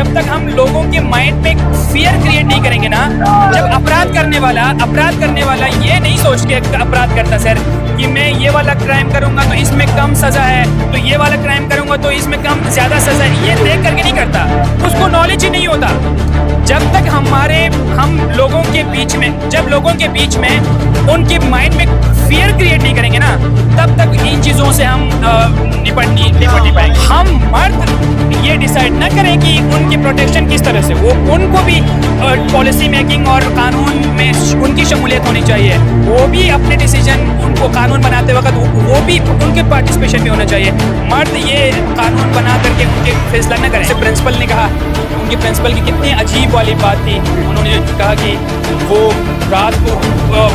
जब तक हम लोगों के माइंड में फियर क्रिएट नहीं करेंगे ना, जब अपराध करने वाला ये नहीं सोच के अपराध करता सर कि मैं ये वाला क्राइम करूंगा तो इसमें कम सजा है, तो ये वाला क्राइम करूंगा तो इसमें कम ज्यादा सजा है, ये देख करके नहीं करता, उसको नॉलेज ही नहीं होता। जब तक हम लोगों के बीच में उनके माइंड में फियर क्रिएट नहीं करेंगे ना, तब तक इन चीज़ों से हम निपट नहीं पाएंगे। हम मर्द ये डिसाइड ना करें कि उनकी प्रोटेक्शन किस तरह से, वो उनको भी पॉलिसी मेकिंग और कानून में उनकी शमूलियत होनी चाहिए, वो भी अपने डिसीजन, उनको कानून बनाते वक्त वो भी उनके पार्टिसिपेशन भी होना चाहिए। मर्द ये कानून बना करके उनके फैसला न करें। प्रिंसिपल ने कहा, उनके प्रिंसिपल की कितनी अजीब वाली बात थी, उन्होंने कहा कि वो रात को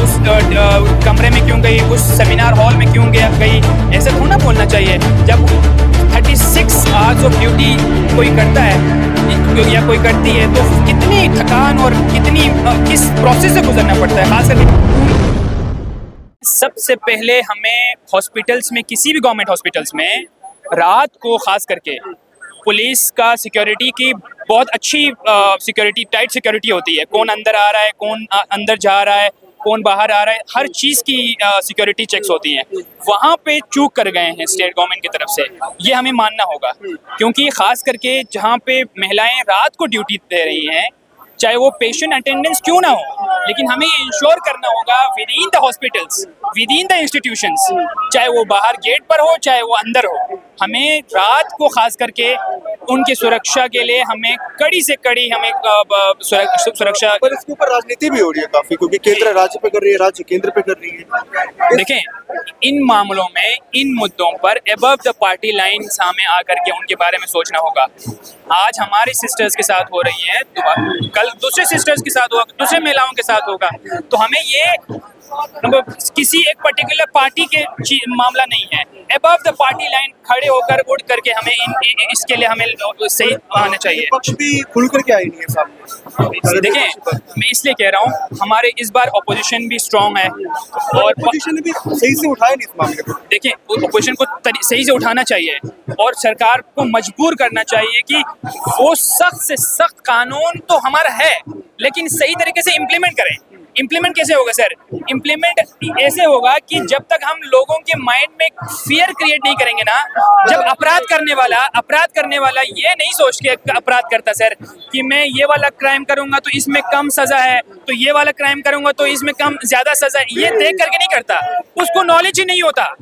उस कमरे में क्यों गई, उस सेमिनार हॉल में क्यों गई, ऐसे थोड़ा बोलना चाहिए। जब 36 आवर्स ऑफ ड्यूटी कोई करता है या कोई करती है तो कितनी थकान और किस प्रोसेस से गुजरना पड़ता है। खास करके सबसे पहले हमें हॉस्पिटल्स में, किसी भी गवर्नमेंट हॉस्पिटल्स में रात को खास करके पुलिस का सिक्योरिटी की बहुत अच्छी सिक्योरिटी, टाइट सिक्योरिटी होती है। कौन अंदर आ रहा है, कौन अंदर जा रहा है, कौन बाहर आ रहा है, हर चीज़ की सिक्योरिटी चेक्स होती हैं। वहाँ पे चूक कर गए हैं स्टेट गवर्नमेंट की तरफ से, ये हमें मानना होगा। क्योंकि ख़ास करके जहाँ पे महिलाएं रात को ड्यूटी दे रही हैं, चाहे वो पेशेंट अटेंडेंस क्यों ना हो, लेकिन हमें ये इंश्योर करना होगा with in the hospitals, with in the institutions, चाहे वो बाहर गेट पर हो चाहे वो अंदर हो, हमें रात को खास करके उनकी सुरक्षा के लिए हमें कड़ी से कड़ी हमें सुरक्षा। पर इसके ऊपर राजनीति भी हो रही है काफी, क्योंकि केंद्र राज्य पे कर रही है, राज्य केंद्र पे कर रही है। देखें, इन मामलों में, इन मुद्दों पर अबव द पार्टी लाइन हमें आकर के उनके बारे में सोचना होगा। आज हमारी सिस्टर्स के साथ हो रही है, कल दूसरे सिस्टर्स के साथ होगा, दूसरे महिलाओं के साथ होगा। तो हमें ये किसी एक पर्टिकुलर पार्टी के मामला नहीं है, अबव द पार्टी लाइन खड़े होकर उठ करके हमें इसके लिए हमें सही आना चाहिए। पक्ष भी खुल करके आई नहीं है सामने। देखें, मैं इसलिए कह रहा हूँ, हमारे इस बार ऑपोजिशन भी स्ट्रॉन्ग है और ऑपोजिशन ने भी सही से उठाया नहीं इस मामले को। देखिए, ऑपोजिशन को सही से उठाना चाहिए और सरकार को मजबूर करना चाहिए कि वो सख्त से सख्त कानून तो हमारा है, लेकिन सही तरीके से इम्प्लीमेंट करें। इम्प्लीमेंट कैसे होगा सर? इम्प्लीमेंट ऐसे होगा कि जब तक हम लोगों के माइंड में फियर क्रिएट नहीं करेंगे ना, जब अपराध करने वाला ये नहीं सोच के अपराध करता सर कि मैं ये वाला क्राइम करूंगा तो इसमें कम सजा है, तो ये वाला क्राइम करूंगा तो इसमें कम ज्यादा सजा है, ये देख करके नहीं करता, उसको नॉलेज ही नहीं होता।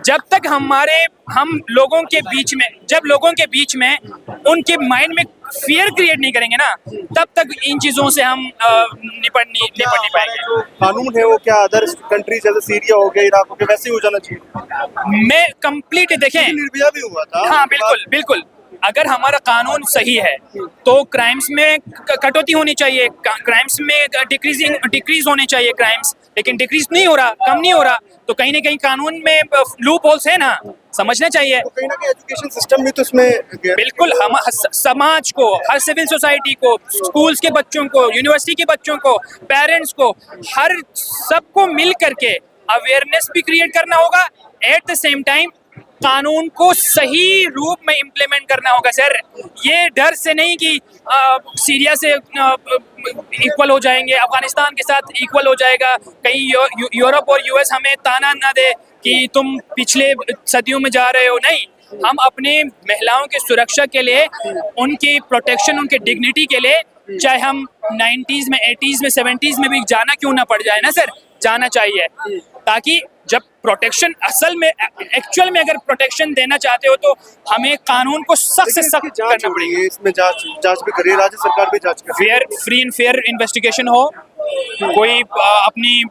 जब तक हम लोगों के बीच में उनके माइंड में फियर क्रिएट नहीं करेंगे ना, तब तक इन चीजों से हम निपट नहीं पाएंगे। जो कानून है वो क्या अदर कंट्री जैसे सीरिया हो गया, इराक हो गया, वैसे ही हो जाना चाहिए? मैं कंप्लीट, देखें, निर्भया भी हुआ था। हाँ बिल्कुल, अगर हमारा कानून सही है तो क्राइम्स में कटौती होनी चाहिए, क्राइम्स में डिक्रीज होने चाहिए क्राइम्स, लेकिन डिक्रीज नहीं हो रहा, कम नहीं हो रहा, तो कहीं ना कहीं कानून में लूप होल्स है ना, समझना चाहिए। तो कहीं ना कहीं एजुकेशन सिस्टम भी तो इसमें बिल्कुल, हम समाज को, हर सिविल सोसाइटी को, स्कूल्स के बच्चों को, यूनिवर्सिटी के बच्चों को, पेरेंट्स को, हर सबको मिल करके अवेयरनेस भी क्रिएट करना होगा। एट द सेम टाइम कानून को सही रूप में इम्प्लीमेंट करना होगा सर। ये डर से नहीं कि सीरिया से इक्वल हो जाएंगे, अफगानिस्तान के साथ इक्वल हो जाएगा, कहीं यूरोप और यूएस हमें ताना ना दे कि तुम पिछले सदियों में जा रहे हो। नहीं, हम अपने महिलाओं की सुरक्षा के लिए, उनकी प्रोटेक्शन, उनके डिग्निटी के लिए, चाहे हम 90s में, 80s में, 70s में भी जाना क्यों ना पड़ जाए ना सर, जाना चाहिए, ताकि जब प्रोटेक्शन एक्चुअल में अगर प्रोटेक्शन देना चाहते हो तो हमें कानून को सख्त से सख्त करना पड़ेगा। इसमें जांच भी करिए, राज्य सरकार भी जांच करे, फ्री एंड फेयर इन्वेस्टिगेशन हो, कोई अपनी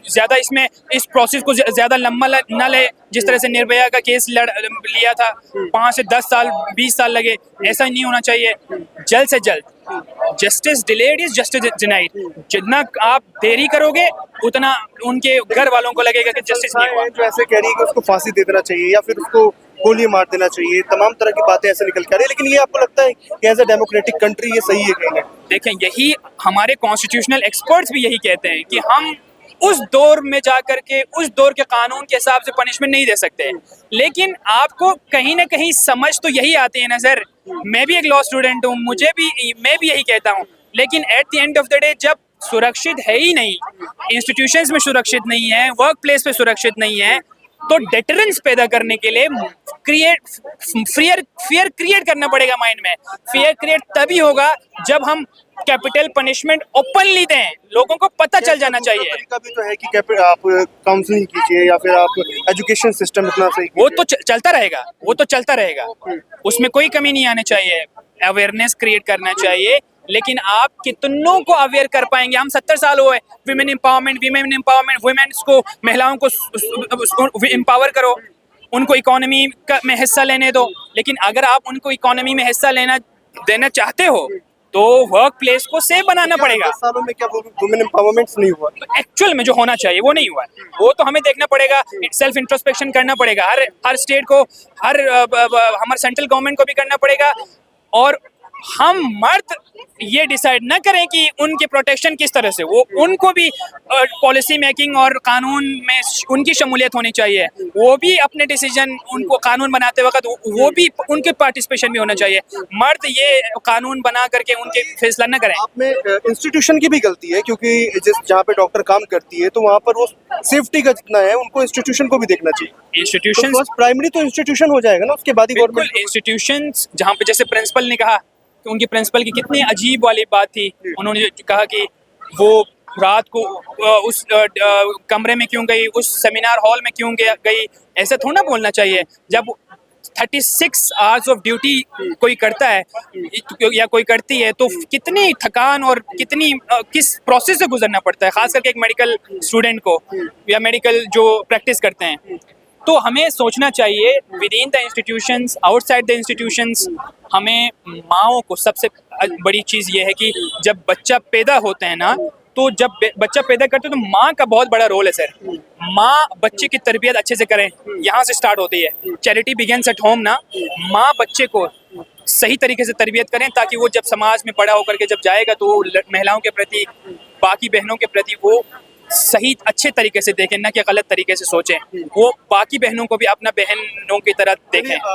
ज्यादा इसमें इस प्रोसेस को ज्यादा लंबा न ले। जिस तरह से निर्भया का केस लिया था, 5 से 10 साल 20 साल लगे, ऐसा नहीं होना चाहिए। जल्द से जल्द, justice delayed is justice denied, जितना आप देरी करोगे उतना उनके घर वालों को लगेगा कि जस्टिस नहीं हुआ। जो ऐसे कह रही है कि उसको फांसी दे देना चाहिए या फिर उसको गोली मार देना चाहिए, तमाम तरह की बातें ऐसे निकल के आ रही है, लेकिन ये आपको लगता है कि एज अ डेमोक्रेटिक कंट्री ये सही है कहीं? देखें, यही हमारे कॉन्स्टिट्यूशनल एक्सपर्ट्स भी यही कहते हैं कि हम उस दौर में जाकर के उस दौर के कानून के हिसाब से पनिशमेंट नहीं दे सकते, लेकिन आपको कहीं ना कहीं समझ तो यही आती है ना सर मैं भी एक लॉ स्टूडेंट हूँ, मैं भी यही कहता हूँ, लेकिन at the end of the day जब सुरक्षित है ही नहीं, इंस्टीट्यूशंस में सुरक्षित नहीं है, वर्क प्लेस पे सुरक्षित नहीं है, तो डेटरेंस पैदा करने के लिए फियर क्रिएट करना पड़ेगा माइंड में। फियर क्रिएट तभी होगा जब हम कैपिटल पनिशमेंट ओपनली दें, लोगों को पता चल जाना चाहिए। तरीका भी तो है कि आप काउंसलिंग कीजिए या फिर आप एजुकेशन सिस्टम इतना सही वो तो चलता रहेगा, वो तो चलता रहेगा, उसमें कोई कमी नहीं आनी चाहिए, अवेयरनेस क्रिएट करना चाहिए। लेकिन आप कितनों को अवेयर कर पाएंगे? हम 70 साल हुए, विमेन एम्पावरमेंट, वुमेन्स को, महिलाओं को एम्पावर करो, उनको इकोनॉमी में हिस्सा लेने दो। लेकिन अगर आप उनको इकोनॉमी में हिस्सा देना चाहते हो तो वर्क प्लेस को सेफ बनाना पड़ेगा। 10 सालों में क्या वुमेन एम्पावरमेंट नहीं हुआ? तो एक्चुअल में जो होना चाहिए वो नहीं हुआ, वो तो हमें देखना पड़ेगा, सेल्फ इंट्रोस्पेक्शन करना पड़ेगा, हर स्टेट को, हमारे सेंट्रल गवर्नमेंट को भी करना पड़ेगा। और हम मर्द ये डिसाइड ना करें कि उनकी प्रोटेक्शन किस तरह से, वो उनको भी पॉलिसी मेकिंग और कानून में उनकी शमूलियत होनी चाहिए, वो भी अपने डिसीजन, उनको कानून बनाते वक्त वो भी उनके पार्टिसिपेशन भी होना चाहिए। मर्द ये कानून बना करके उनके फैसला ना करें। आप में इंस्टीट्यूशन की भी गलती है, क्योंकि जहाँ पे डॉक्टर काम करती है तो वहाँ पर वो सेफ्टी का जितना है उनको इंस्टीट्यूशन को भी देखना चाहिए। इंस्टीट्यूशन तो प्राइमरी तो इंस्टीट्यूशन हो जाएगा ना, उसके बाद ही गवर्नमेंट। इंस्टीट्यूशंस जहाँ पे जैसे प्रिंसिपल ने कहा कि उनकी प्रिंसिपल की कितनी अजीब वाली बात थी, उन्होंने कहा कि वो रात को उस कमरे में क्यों गई, उस सेमिनार हॉल में क्यों गई। ऐसा थोड़ा ना बोलना चाहिए। जब 36 आवर्स ऑफ ड्यूटी कोई करता है या कोई करती है तो कितनी थकान और किस प्रोसेस से गुजरना पड़ता है, खास करके एक मेडिकल स्टूडेंट को या मेडिकल जो प्रैक्टिस करते हैं। तो हमें सोचना चाहिए with in the institutions, outside the institutions. हमें माओं को सबसे बड़ी चीज़ ये है कि जब बच्चा पैदा होते हैं ना, तो जब बच्चा पैदा करते हैं तो माँ का बहुत बड़ा रोल है सर। माँ बच्चे की तरबियत अच्छे से करें, यहाँ से स्टार्ट होती है। चैरिटी बिगिंस एट होम ना, माँ बच्चे को सही तरीके से तरबियत करें ताकि वो जब समाज में बड़ा होकर के जब जाएगा तो वो महिलाओं के प्रति, बाकी बहनों के प्रति वो सही अच्छे तरीके से देखें, ना कि गलत तरीके से सोचें। वो बाकी बहनों को भी अपना बहनों की तरह देखें।